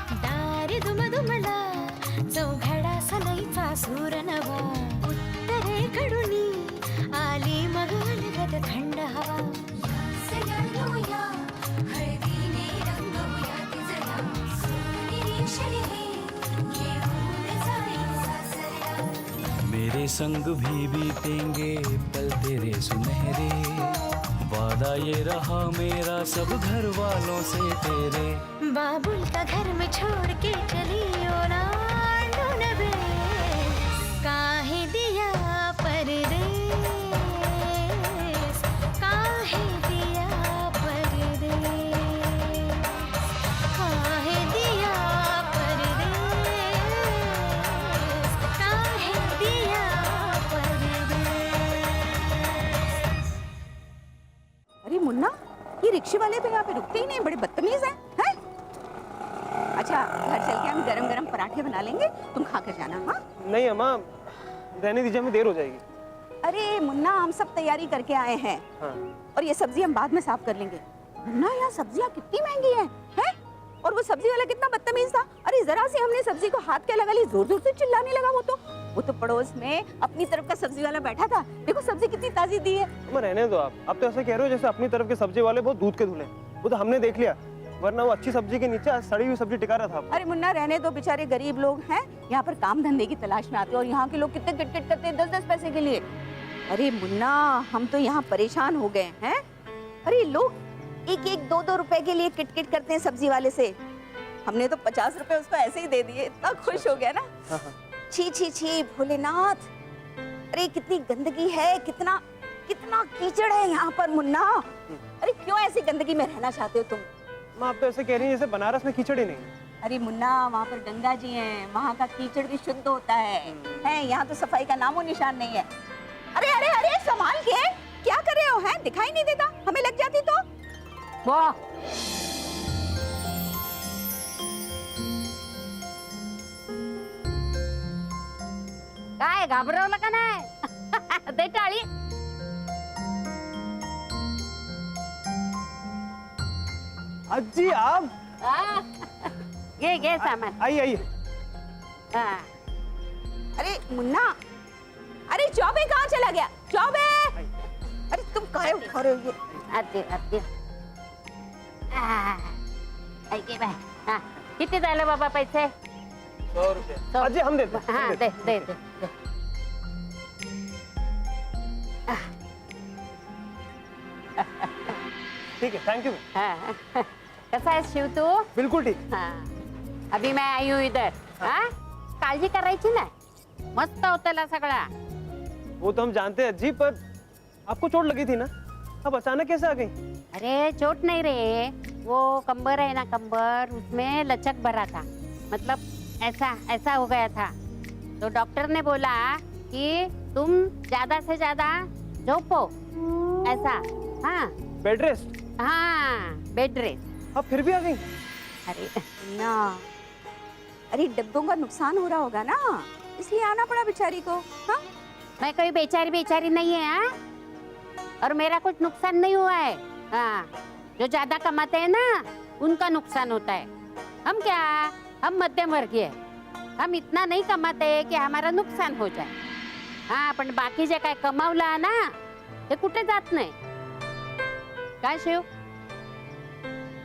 दारी दुमदुमला चौघडा सनईचा सूर नवा उत्तरेकडून आली मग अलगद थंड हवा सगळ्या हळदीने रंगवूया तिजला निरीक्षण हे घेऊन जाई सासरला मेरे संग भी बीतेंगे पल तेरे सुनहरे वादा ये रहा मेरा सब घर वालों से तेरे बाबुल का घर में छोड़ के चली ओ ना ढूंढबे काहे दिया परदेस काहे दिया परदेस काहे दिया परदेस काहे दिया परदेस। अरे मुन्ना, ये रिक्शे वाले तो यहाँ पे रुकते ही नहीं, बड़े बदतमीज हैं। हैं? अच्छा, घर चल के हम गरम गरम पराठे बना लेंगे, तुम खा कर जाना। हाँ? नहीं अम्मा, रहने दीजिए, हमें देर हो जाएगी। अरे मुन्ना, हम सब तैयारी करके आए हैं। हाँ। और ये सब्जी हम बाद में साफ कर लेंगे। मुन्ना, यहाँ सब्जियाँ कितनी महंगी हैं, हैं? और वो सब्जी वाला कितना बदतमीज था। अरे जरा से हमने सब्जी को हाथ क्या लगा ली, जोर जोर से चिल्लाने लगा। वो तो पड़ोस में अपनी तरफ का सब्जी वाला बैठा था। देखो सब्जी कितनी ताजी दी है। अम्मा रहने दो आप तो ऐसा कह रहे हो जैसे अपनी तरफ के सब्जी वाले बहुत दूध के धुले। वो तो हमने देख लिया, वरना वो अच्छी सब्जी के नीचे सड़ी हुई सब्जी टिका रहा था। अरे मुन्ना रहने दो, बेचारे गरीब लोग हैं, यहाँ पर काम धंधे की तलाश में आते हैं और यहाँ के लोग कितने किटकिट करते हैं 10-10 पैसे के लिए। अरे मुन्ना, हम तो यहाँ परेशान हो गए हैं। अरे लोग 1-1, 2-2 रुपए के लिए किटकिट करते हैं सब्जी वाले से। हमने तो 50 रुपए उसको ऐसे ही दे दिए, इतना खुश हो गया ना। छी छी छी भोलेनाथ, अरे कितनी गंदगी है, कितना कितना कीचड़ है यहाँ पर मुन्ना। अरे क्यों ऐसी गंदगी में रहना चाहते हो तुम? माँ, आप तो ऐसे कह रही हैं जैसे बनारस में कीचड़ ही नहीं। अरे मुन्ना, वहाँ पर गंगा जी हैं, वहाँ का कीचड़ भी शुद्ध होता है। यहाँ तो सफाई का नामो निशान नहीं है। अरे अरे अरे, संभाल के, क्या कर रहे हो? हैं दिखाई नहीं देता, हमें लग जाती तो। वाह, काय घाबरवलं का नाही? दे टाळी. अज्जी आप हा? घे सामान. आइए आइए। हा. अरे मुन्ना, अरे चौबे कहाँ चला गया? चौबे, अरे तुम काहे उठा रहे हो ये? आते. ऐके बाय. हा. किती झाले बाबा पैसे? 100 रुपये। अज्जी हम देते हैं। हा, दे. ठीक है, थैंक यू। हा. कसा आहेस शिव तू? बिल्कुल ठीक। हा. अभी मैं आई हूँ इधर. हा? काळजी करायची ना, मस्त होतला सगळा. वो तो हम जानते हैं अज्जी, पर आपको चोट लगी थी ना, अब अचानक कैसे आ गई? अरे चोट नहीं रे, वो कंबर है ना, कंबर उसमें लचक भरा था, मतलब ऐसा हो गया था। तो डॉक्टर ने बोला कि तुम ज्यादा से ज्यादा झोपो, ऐसा। हाँ, बेड रेस्ट? हाँ, बेड रेस्ट। अब फिर भी आ गई? अरे मुन्ना, अरे डब्बों का नुकसान हो रहा होगा ना, इसलिए आना पड़ा बेचारी को। हाँ, मैं कोई बेचारी नहीं है। हाँ, और मेरा कुछ नुकसान नहीं हुआ है। हाँ, जो ज्यादा कमाते हैं ना उनका नुकसान होता है। हम मध्यम वर्गीय, हम इतना नहीं कमाते कि हमारा नुकसान हो जाए। हाँ, पण बाकी जे काय कमावला ना ते कुठे जात नाही. काय शिव,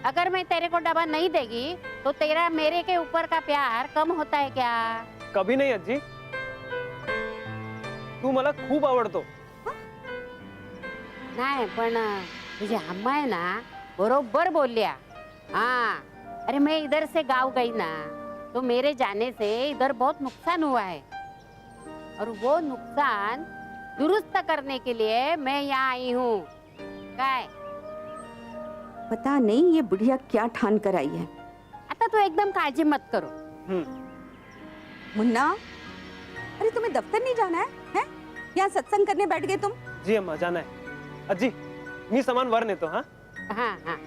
अगर मैं तेरे को डबा नहीं देगी तो तेरा मेरे के ऊपर का प्यार कम होता है क्या? कभी नहीं अज्जी, तू मला खूप आवडतो. नाही, पण तुझी अम्मा आहे ना बरोबर बोलल्या. हाँ, अरे मैं इधर से गाँव गई ना, तो मेरे जाने से इधर बहुत नुकसान हुआ है और वो नुकसान दुरुस्त करने के लिए मैं यहाँ आई हूँ. काय? पता नहीं ये बुढ़िया क्या ठान कर आई है. आता तू एकदम काळजी मत करो. मुन्ना, अरे तुम्हें दफ्तर नहीं जाना है? हैं? यहाँ सत्संग करने बैठ गए तुम? जी अम्मा, जाना है. अज्जी, मी सामान वर नेतो. हाँ हाँ.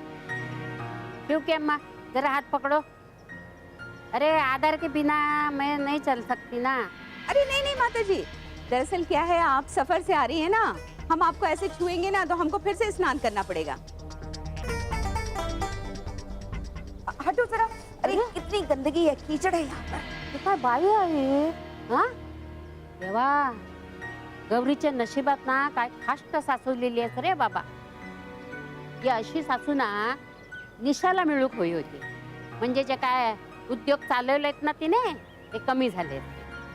क्योंकि अम्मा जरा हाथ पकड़ो. अरे आधार के बिना मैं नहीं चल सकती ना. अरे नहीं माता जी, दरअसल क्या है, आप सफर से आ रही है ना, हम आपको ऐसे छुएंगे ना तो हमको फिर से स्नान करना पड़ेगा. हटो जरा. अरे कितनी गंदगी है, कीचड़ है यहाँ पर। हे काय बाई आहे हा देवा, गौरीच्या नशिबात ना काय खाष्ट सासवलेली आहेस रे बाबा. ही अशी सासू ना निशाला मिळूक होई होती, म्हणजे जे काय उद्योग चालवलेत ना तिने ते कमी झाले.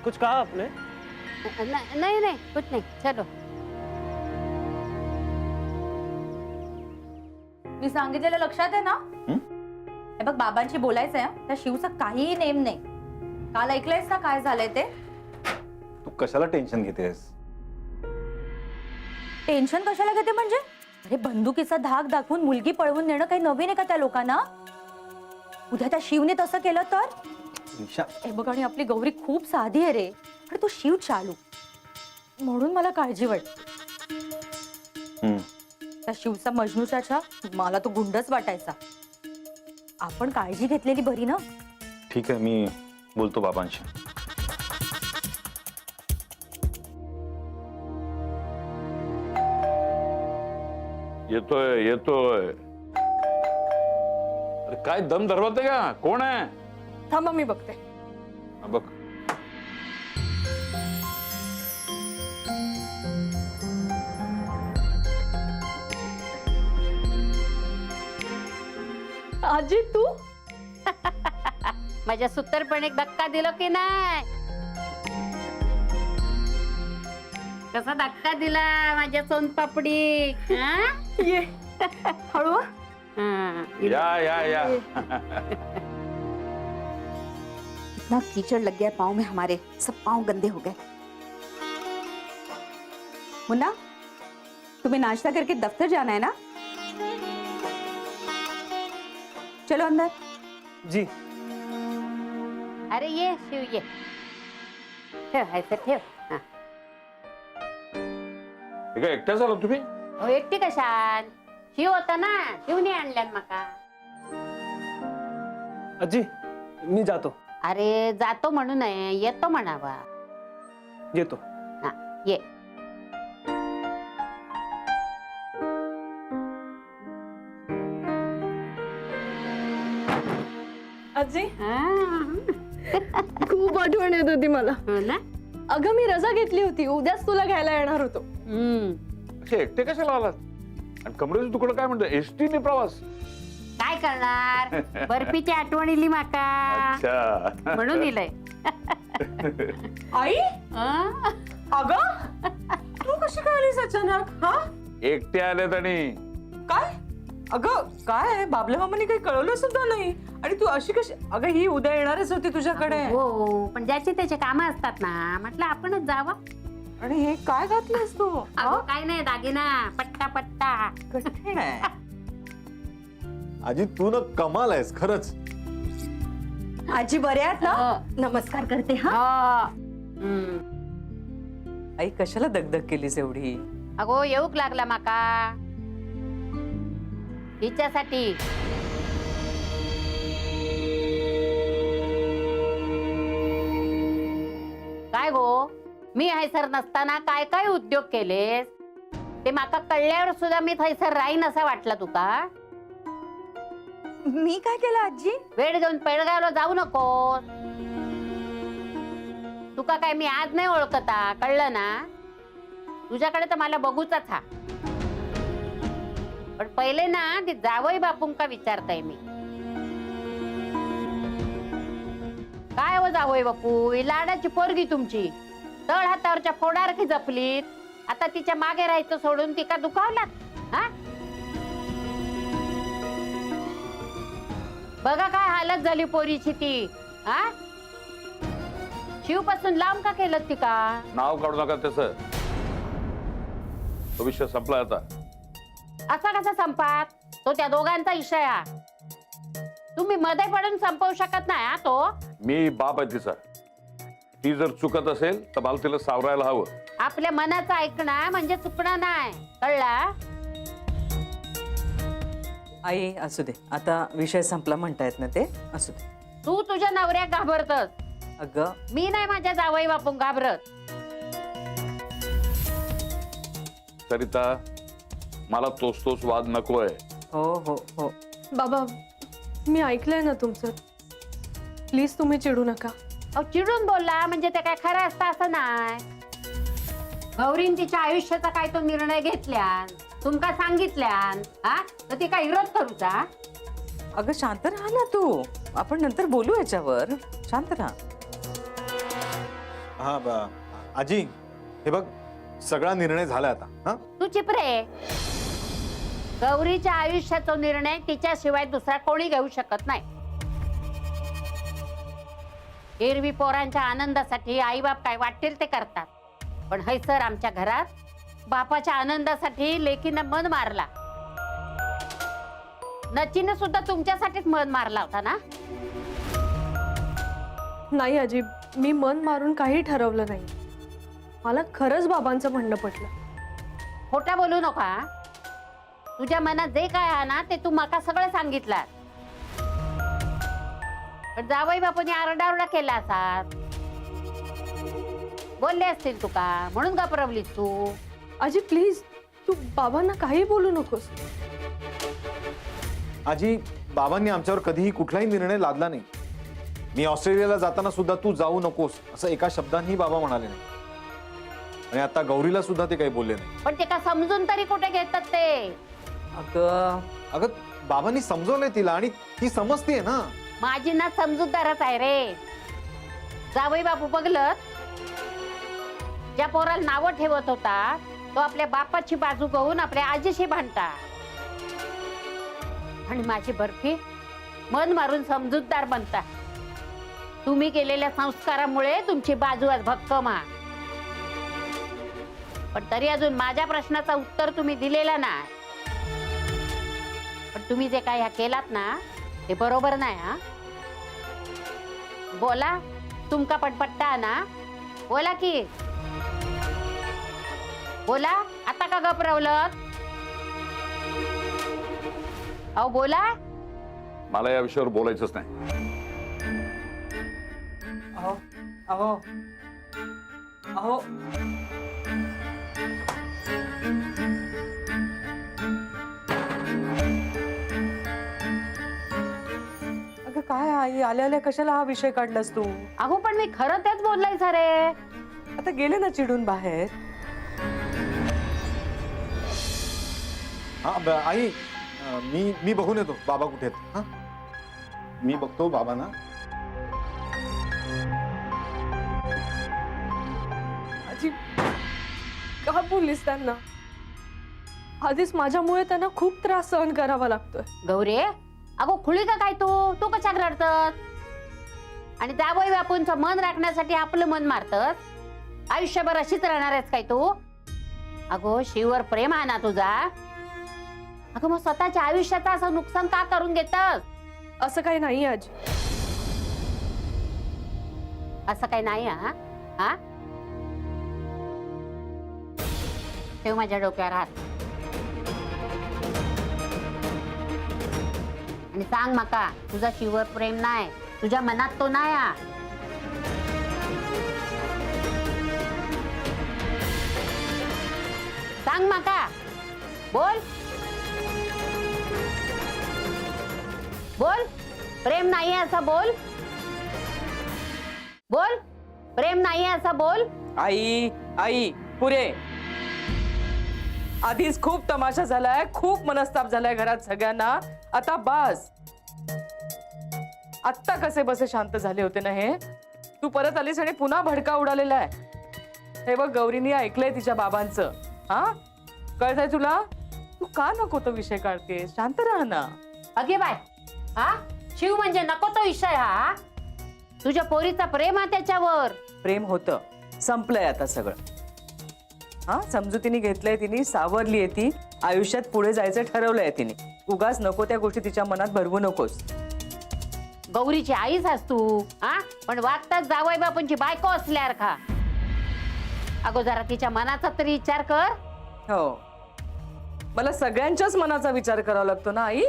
कुछ कहा आपने? नाही नाही कुछ नाही, चलो. मी सांगितलेलं लक्षात आहे ना? हे बघ, बाबांशी बोलायचंय हं. त्या शिवचा काहीही नेम नाही. काल ऐकलंयस ना काय झालंय ते? तू कशाला टेन्शन घेतेस? टेन्शन कशाला घेते म्हणजे? अरे बंदुकीचा धाक दाखवून मुलगी पळवून नेणं काही नवीन आहे का त्या लोकांना? उद्या त्या शिवने तसं केलं तर? ईशा, हे बघ, आणि आपली गौरी खूप साधी आहे रे, पण तो शिव चालू, म्हणून मला काळजी वाटते. त्या शिवचा मजनू चाचा मला तो गुंडच वाटायचा. आपण काळजी घेतलेली बरी ना. ठीक आहे, मी बोलतो बाबांशी. येतोय येतोय. अरे काय दम धरवते का? कोण आहे? थांबा मी बघते. हा, बघ. आजी तू? माझ्या सुत्तरपणे धक्का दिलो की नाही? कसा धक्का दिला माझ्या सोनपापडी. हा? ये हळू. हा. या या या. इतना कीचड़ लग गया पाँव में हमारे, सब पाँव गंदे हो गए। मुन्ना, तुम्हें नाश्ता करके दफ्तर जाना है ना? चलो अंदर। जी। अरे ये शिव ये, ठेव ऐसे ठेव. हा. हे काय एकट्याच आला तुम्ही? हो, एकटी कशान? शिव होता ना, शिवने आणल्यान मका. अज्जी, मी जातो. अरे जातो म्हणू नये, येतो म्हणावा. येतो. हा ये. आजी हा. खूप आठवण येत होती मला. हो ना. अगं मी रजा घेतली होती, उद्याच तुला घ्यायला येणार होतो. असे एकटे कशाला आलात? आणि कमरेचं तुकडं काय म्हणतं? एसटीने प्रवास? काय करणार, बर्फीची आठवण इली माका, अच्छा. म्हणून इलय. आई हा? अगं तू कशी काय आलीस अचानक? हा एकटे आलेत आणि काय? अगं काय, बाबल्या मामाने काही कळवलं सुद्धा नाही, आणि तू अशी कशी? अगं ही उद्या येणारच होती तुझ्याकडे. हो, पण ज्याचे त्याचे काम असतात ना, म्हटलं आपणच जावं. आणि हे काय घातलंस तू? अगो काय नाही, दागिना पट्टा पट्टा. कठीण आहे. आजी तू ना कमाल आहेस खरंच. आजी बरे आहेत ना? हो. नमस्कार करते. हा हो. हम्म. आई कशाला दगदग केलीस एवढी? अगो येऊक लागला माका हिच्यासाठी. काय गो, मी हैसर नसताना काय काय उद्योग केलेस ते माका कळल्यावर सुद्धा मी थैसर राहीन असं वाटलं तुका? मी काय केलं आजी? वेळ घेऊन पेडगावला जाऊ नको. तुका काय मी आज नाही ओळखता, कळलं ना? तुझ्याकडे तर मला बघूचाच हा. पण पहिले ना ती जावई बापूंका विचारताय मी. काय हो जावई बापू, ही लाडाची पोरगी तुमची तळ हातावरच्या फोडारखी जपलीत, आता तिच्या मागे राहायचं सोडून तिका दुखावलात. हा, बघा काय हालत झाली पोरीची ती. हा, शिव पासून लांब का केलं तिका? नाव काढू नका त्याचं. भविष्य संपला आता. असा कसा संपात? तो त्या दोघांचा इशय हा. तुम्ही मध्ये पडून संपवू शकत नाही हा तो. मी बाप आहे तिचा. ती जर चुकत असेल तर मला तिला सावरायला हवं. आपल्या मनाचं ऐकणं म्हणजे चुकणं नाही, कळला? आई असू दे, आता विषय संपला म्हणतायत ना ते, असू दे. तू तुझ्या नवऱ्याक घाबरतस, अगं मी नाही माझ्या जावई बापून घाबरत. सरिता, मला तोच वाद नकोय. हो हो हो. बाबा मी ऐकलंय ना तुमचं, प्लीज तुम्ही चिडू नका. अहो चिडून बोलला म्हणजे ते काय खरं असतं असं नाही. गौरीन तिच्या आयुष्याचा काय तो निर्णय घेतल्यान तुमका सांगितल्यान हा तर ती काय विरोध करूचा. अगं शांत राहा ना तू, आपण नंतर बोलू याच्यावर. शांत राहा. हा आजी, हे बघ सगळा निर्णय झाला आता. हा तू चिप रे. गौरीच्या आयुष्याचा निर्णय तिच्याशिवाय दुसरा कोणी घेऊ शकत नाही. एरवी पोरांच्या आनंदासाठी आईबाप काय वाटेल ते करतात, पण हैसर आमच्या घरात बापाच्या आनंदासाठी लेकीनं मन मारला. नचीनं सुद्धा तुमच्यासाठीच मन मारला होता ना. नाही आजी, मी मन मारून काही ठरवलं नाही. मला खरंच बाबांचं म्हणणं पटलं. खोटं बोलू नका. तुझ्या मनात जे काय आहे ना ते तू माका सगळं सांगितलं. पण जावई बापूने आरडाओरडा केला असात, बोलले असतील तुका म्हणून घाबरवलीस तू. आजी प्लीज, तू बाबांना काही बोलू नकोस. आजी, बाबांनी आमच्यावर कधीही कुठलाही निर्णय लादला नाही. मी ऑस्ट्रेलियाला जाताना सुद्धा तू जाऊ नकोस असं एका शब्दांनी बाबा म्हणाले नाही. आणि आता गौरीला सुद्धा ते काही बोलले नाही. पण ते का समजून तरी कुठे घेतात ते. अगं बाबांनी समजवलंय तिला आणि ती समजतेय ना. माझी ना समजूतदारच आहे रे. जावई बापू बघलत ज्या पोराला नावं ठेवत होता तो आपल्या बापाची बाजू घेऊन आपल्या आजीशी भांडता. आणि माझी बर्फी मन मारून समजूतदार बनता. तुम्ही केलेल्या संस्कारामुळे तुमची बाजू आज भक्कम आहे. पण तरी अजून माझ्या प्रश्नाचं उत्तर तुम्ही दिलेला नाही. पण तुम्ही जे काय ह्या केलात ना ते बरोबर नाही. हा बोला, तुमका पण पट्टा ना. बोला की बोला. आता का घबरवलं. अहो बोला. मला या विषयावर बोलायचंच नाही. अहो अहो अहो अगं काय आई, आल्या आल्या कशाला हा विषय काढलास तू. अहो पण मी खरं तेच बोललाय सारे. आता गेले ना चिडून बाहेर. हा आई, मी बघून येतो बाबा कुठे आहेत. हा मी बघतो बाबांना. आजी का बोललीस त्यांना. आधीच माझ्यामुळे त्यांना खूप त्रास सहन करावा लागतोय. गौरी, अगो खुळी का काय तू कशा रडतात. आणि जावई बापूंचं मन राखण्यासाठी आपलं मन मारतस. आयुष्यभर अशीच राहणार आहेस काय तू. अगो शिवर प्रेम आहे ना तुझा. अगं मग स्वतःच्या आयुष्याचं असं नुकसान का करून घेतस. असं काही नाही आजी. असं काही नाही. हा हा ठेव माझ्या डोक्यावर हात आणि सांग माका तुझा शिवर प्रेम नाही. तुझ्या मनात तो नाही. सांग माका. बोल बोल. प्रेम नाही असं बोल. बोल प्रेम नाही असं बोल. आई आई पुरे. आधीच खूप तमाशा झालाय, खूप मनस्ताप झालाय घरात सगळ्यांना. आता बस. आत्ता कसे बसे शांत झाले होते ना हे. तू परत आलीस आणि पुन्हा भडका उडालेला आहे. हे बघ गौरीनी ऐकलंय तिच्या बाबांचं. हा कळतंय तुला. तू का नको तो विषय काढते. शांत राहा ना. अगे बाय. हा शिव म्हणजे नको तो विषय. हा तुझ्या पोरीचा प्रेम आहे त्याच्यावर. प्रेम होतं, संपलंय आता सगळं. हा समजुतीने घेतलंय तिने, सावरलीये ती. आयुष्यात पुढे जायचं ठरवलंय तिने. उगाच नको त्या गोष्टी तिच्या मनात भरवू नकोस. गौरीची आईच आहेस तू. हा पण वागताच जावई बापूंची बायको असल्यावर खा. अगो जरा तिच्या मनाचा तरी विचार कर. हो मला सगळ्यांच्याच मनाचा विचार करावा लागतो ना आई.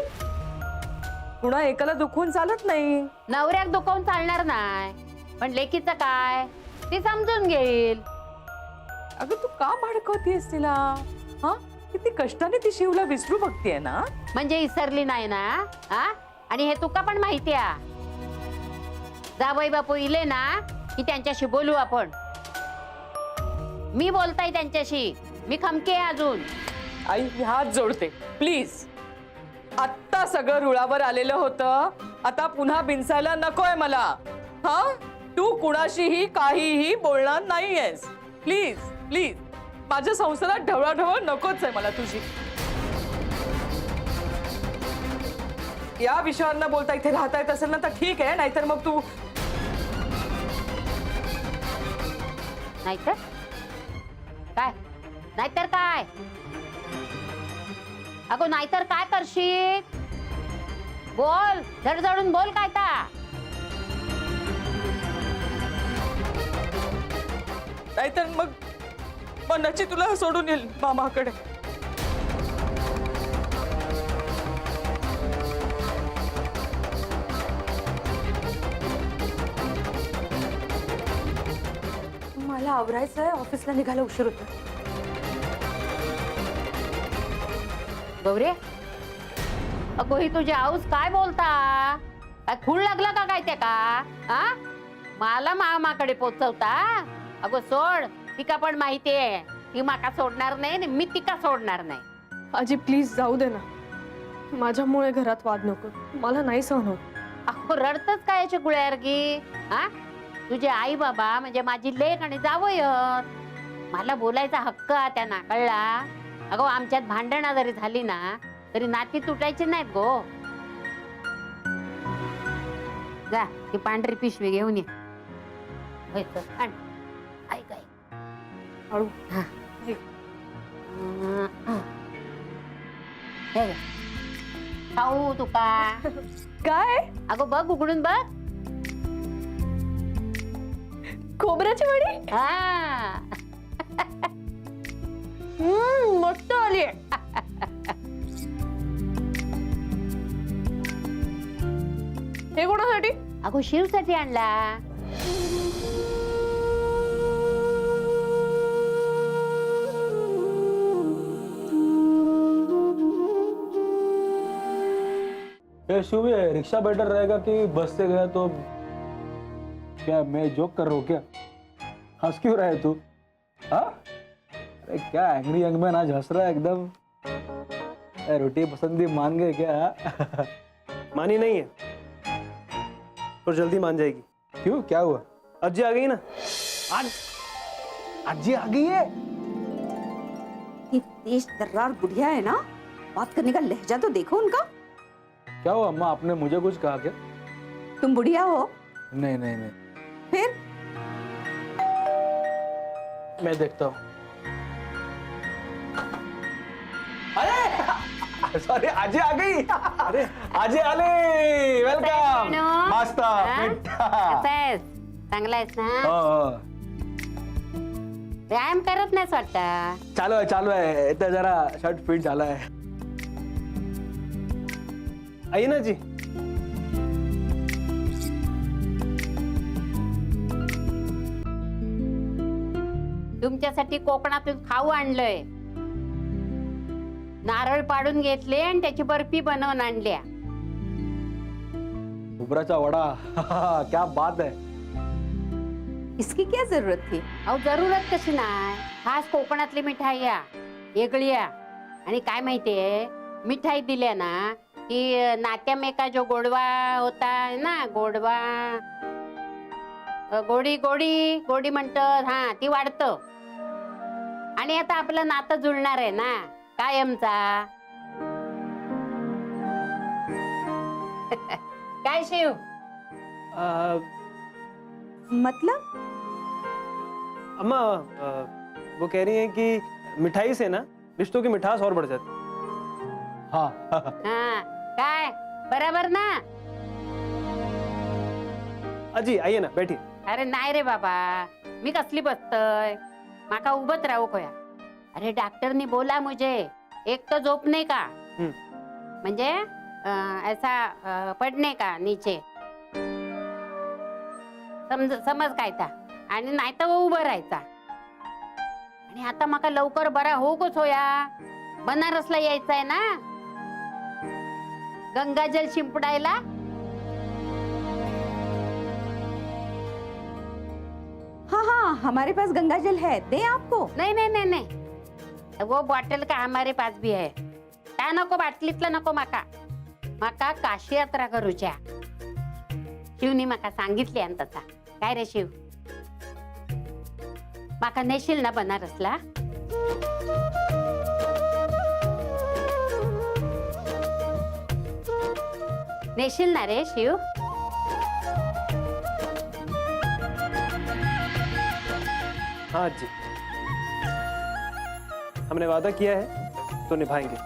पुन्हा एकाला दुखवून चालत नाही. नवऱ्याक दुखवून चालणार नाही, पण लेकीचं काय ती समजून घेईल. अगं तू का भडकवतेस तिला. हा किती कष्टाने ती शिवला विसरू बघतीये ना. म्हणजे विसरली नाही ना. हा आणि हे तुका पण माहिती आहे. जावई बापू इले ना की त्यांच्याशी बोलू आपण. मी बोलताय त्यांच्याशी, मी खमके आहे अजून. आई मी हात जोडते प्लीज. आत्ता सगळं रुळावर आलेलं होतं, आता पुन्हा बिनसायला नकोय मला. हा तू कुणाशीही काहीही बोलणार नाहीयेस. प्लीज प्लीज, माझ्या संसारात ढवळाढवळ नकोच आहे मला तुझी. या विषयावर न बोलता इथे राहता येत असेल ना तर ठीक आहे, नाहीतर मग तू. नाहीतर काय? नाहीतर काय? अगो नाहीतर काय करशील? बोल, धडधडून बोल काय ता. नाहीतर मग नची तुला सोडून येईल मामाकडे. मला आवरायचं आहे, ऑफिसला निघायला उशीर होतो. गौरी, अगो ही तुझी आऊस काय बोलता? काय खूळ लागला का काय ते का? हा मला मामाकडे पोचवता? अगो सोड, तिका पण माहितीये ती माका सोडणार नाही आणि मी तिका सोडणार नाही. आजी प्लीज जाऊ दे ना, माझ्यामुळे घरात वाद नको, मला नाही सहन होत. अगो रडतच काय गुळ्यारगी? हा तुझे आई बाबा म्हणजे माझी लेक आणि जावई. मला बोलायचा हक्क त्यांना कळला. अगो आमच्यात भांडणा जरी झाली ना तरी नाती तुटायची नाहीत गो. जा ती पांढरी पिशवी घेऊन ये. होय तर, आण. ऐक ऐक हळू. हा. हे घे. खाऊ तुका. काय? अगो बघ उघडून बघ. खोबऱ्याची वडी? हा मस्त आली. हे कोणासाठी? अगो शिवसाठी आणला. शिव, ये रिक्शा बेटर रहेगा कि बस से गया तो? क्या मैं जोक कर रहा हूँ क्या? हंस क्यों रहा है तू? हाँ? अरे क्या एंग्री यंग मैन आज हंस रहा है एकदम. रोटी पसंदी मान गए क्या? मानी नहीं है और जल्दी मान जाएगी. क्यों, क्या हुआ? अज्जी आ गई ना. आज अज्जी आ गई है. ये तेज तर्रार बुढ़िया है ना, बात करने का लहजा तो देखो उनका. क्या हुआ अम्मा, आपने मुझे कुछ कहा क्या? तुम बुढ़िया हो? नहीं नहीं नहीं, फिर मैं देखता हूँ. अरे सॉरी, आजी आ गई. अरे आजी आले, वेलकम. बेनू. मस्त हा? मिठा. कसा आहेस? चांगला आहेस ना? हो हो, व्यायाम करत नाहीस वाटतं. चालू आहे. इथं जरा शर्ट फिट झालाय. आइए ना जी. तुमच्यासाठी कोकणातून खाऊ आणलंय. नारळ पाडून घेतले आणि त्याची बर्फी बनवून आणल्या. खोबऱ्याचा वडा. क्या बात है. इसकी क्या जरूरत थी? अहो जरूरत कशी नाही, खास कोकणातली मिठाई या वेगळी या. आणि काय माहितीये, मिठाई दिल्या ना की नात्यामेका जो गोडवा होता ना, गोडवा गोडी गोडी गोडी म्हणतात, हा ती वाढतं. आणि आता आपलं नातं जुळणार आहे ना कायमचा. काय शिव? मतलब अम्मा वो कह रही हैं कि मिठाई से ना रिश्तों की मिठास और बढ़ जाती. हाँ. हा काय बरोबर ना? अजी आइए ना, बैठिए. अरे नाही रे बाबा, मी कसली बसतय, माका उभत राहू कोया. अरे डॉक्टरनी बोला मुझे एक तो झोपने का, म्हणजे ऐसा पडणे का नीचे, समज काय ता, आणि नाही तर उभं राहायचा. आणि आता माका लवकर बरा होऊच होया, बनारसला यायचंय ना गंगाजल शिंपडायला. हमारे पास गंगा जल है, दे आपको? नाही नाही नाही नाही, वो बॉटल का हमारे पास भी है. त्या नको बाटलीतलं नको माका. माका काशी यात्रा करूच्या. शिवनी माका सांगितली आणि तसा. काय रे शिव, माका नेशील ना बनारसला? नेशील ना रे शिव? हाँ जी, हमने वादा किया है तो निभाएंगे.